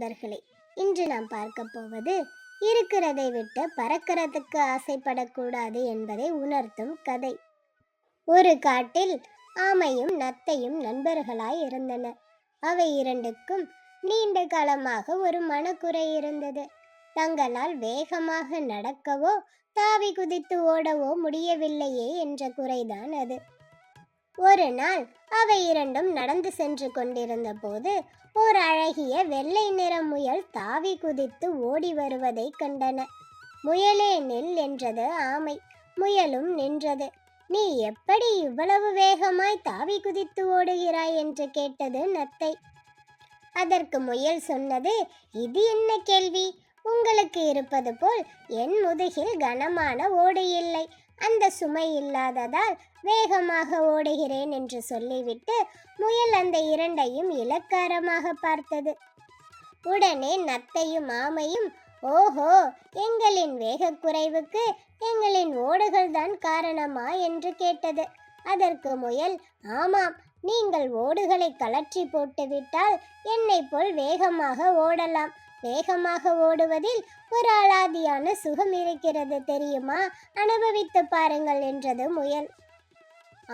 நண்பர்களே, இன்று நாம் பார்க்க போவது இருக்கிறதை விட்டு பறக்கிறதுக்கு ஆசைப்படக்கூடாது என்பதை உணர்த்தும் கதை. ஒரு காட்டில் ஆமையும் நத்தையும் நண்பர்களாய் இருந்தன. அவை இரண்டுக்கும் நீண்ட காலமாக ஒரு மனக்குறை இருந்தது. தங்களால் வேகமாக நடக்கவோ தாவி குதித்து ஓடவோ முடியவில்லையே என்ற குறைதான் அது. ஒரு நாள் அவை இரண்டும் நடந்து சென்று கொண்டிருந்த போது ஓர் அழகிய வெள்ளை நிற முயல் தாவி குதித்து ஓடி வருவதை கண்டன. முயலே நில் என்றது ஆமை. முயலும் நின்றது. நீ எப்படி இவ்வளவு வேகமாய் தாவி குதித்து ஓடுகிறாய் என்று கேட்டது நத்தை. அதற்கு முயல் சொன்னது, இது என்ன கேள்வி? உங்களுக்கு இருப்பது போல் என் முதுகில் கனமான ஓடு இல்லை. அந்த சுமை இல்லாததால் வேகமாக ஓடுகிறேன் என்று சொல்லிவிட்டு முயல் அந்த இரண்டையும் இலக்காரமாக பார்த்தது. உடனே நத்தையும் ஆமையும், ஓஹோ, எங்களின் வேகக்குறைவுக்கு எங்களின் ஓடுகள் தான் காரணமா என்று கேட்டது. அதற்கு முயல், ஆமாம், நீங்கள் ஓடுகளை கலற்றி போட்டுவிட்டால் என்னை போல் வேகமாக ஓடலாம். வேகமாக ஓடுவதில் ஒரு அலாதியான சுகம் இருக்கிறது தெரியுமா? அனுபவித்து பாருங்கள் என்றது முயல்.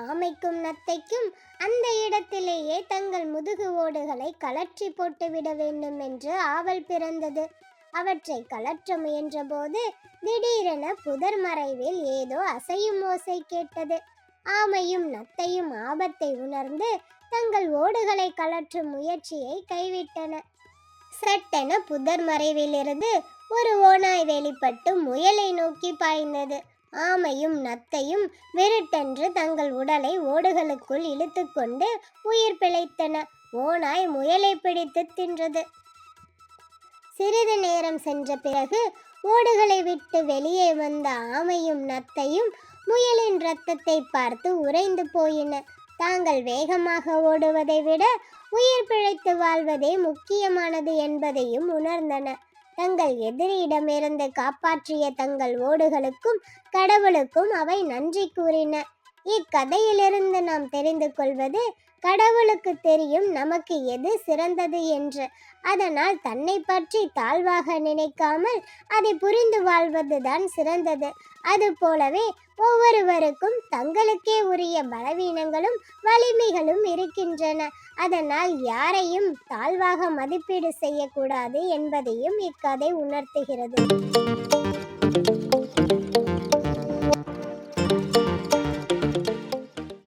ஆமைக்கும் நத்தைக்கும் அந்த இடத்திலேயே தங்கள் முதுகு ஓடுகளை கலற்றி போட்டுவிட வேண்டும் என்று ஆவல் பிறந்தது. அவற்றை கலற்ற முயன்ற போது திடீரென புதர் மறைவில் ஏதோ அசையும் ஓசை கேட்டது. ஆமையும் நத்தையும் ஆபத்தை உணர்ந்து தங்கள் ஓடுகளை கலற்றும் முயற்சியை கைவிட்டன. சட்டென புதர் மறைவிலிருந்து ஒரு ஓநாய் வெளிப்பட்டு முயலை நோக்கி பாய்ந்தது. ஆமையும் நத்தையும் விருட்டென்று தங்கள் உடலை ஓடுகளுக்குள் இழுத்து கொண்டு உயிர் பிழைத்தன. ஓநாய் முயலை பிடித்து தின்றது. சிறிது நேரம் சென்ற பிறகு ஓடுகளை விட்டு வெளியே வந்த ஆமையும் நத்தையும் முயலின் இரத்தத்தை பார்த்து உறைந்து போயின. தாங்கள் வேகமாக ஓடுவதை விட உயிர் பிழைத்து வாழ்வதே முக்கியமானது என்பதையும் உணர்ந்தன. தங்கள் எதிரியிடமிருந்து காப்பாற்றிய தங்கள் ஓடுகளுக்கும் கடவுளுக்கும் அவை நன்றி கூறின. இக்கதையிலிருந்து நாம் தெரிந்து கொள்வது, கடவுளுக்கு தெரியும் நமக்கு எது சிறந்தது என்று. அதனால் தன்னை பற்றி தாழ்வாக நினைக்காமல் அதை புரிந்து வாழ்வதுதான் சிறந்தது. அதுபோலவே ஒவ்வொருவருக்கும் தங்களுக்கே உரிய பலவீனங்களும் வலிமைகளும் இருக்கின்றன. அதனால் யாரையும் தாழ்வாக மதிப்பீடு செய்யக்கூடாது என்பதையும் இக்கதை உணர்த்துகிறது.